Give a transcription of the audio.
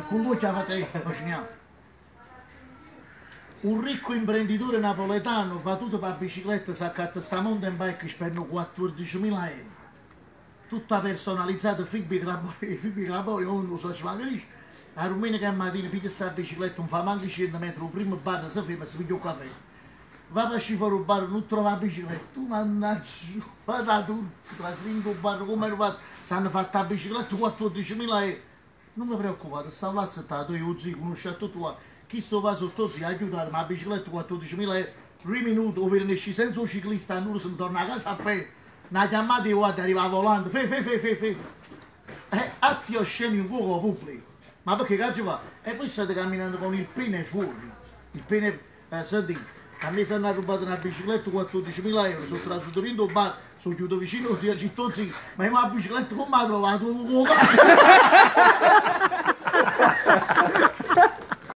con lui che avete immaginiamo. Un ricco imprenditore napoletano battuto per la bicicletta si accatta sta mountain bike spende 14.000 euro. Tutta personalizzata, fibri carbonio, uno so si capisce. A domenica mattina piglia questa bicicletta, non fa manco 100 metri, il primo bar si ferma e si piglia un caffè. Va per scifare un bar, non trova la bicicletta, mannaggia, va da tutto, tra trinco bar, come è fatto, si hanno fatto la bicicletta 14.000 euro. Non mi preoccupate, sta là settato, io zio, conosce tutto qua. Chi sto va sotto zio, aiutare, ma la bicicletta 14.000 euro, 3 minuti, o viene senza un ciclista, non si torna a casa a piedi. Una chiamata di guardia arriva volando, fe. Atti osceni in poco pubblico. Ma perché che fa? E poi state camminando con il pene fuori, il pene sardino. A me si hanno rubato una bicicletta 14.000 euro, sono trasferito in un bar, sono chiuso vicino, zio, città, ma io la bicicletta come la trovato?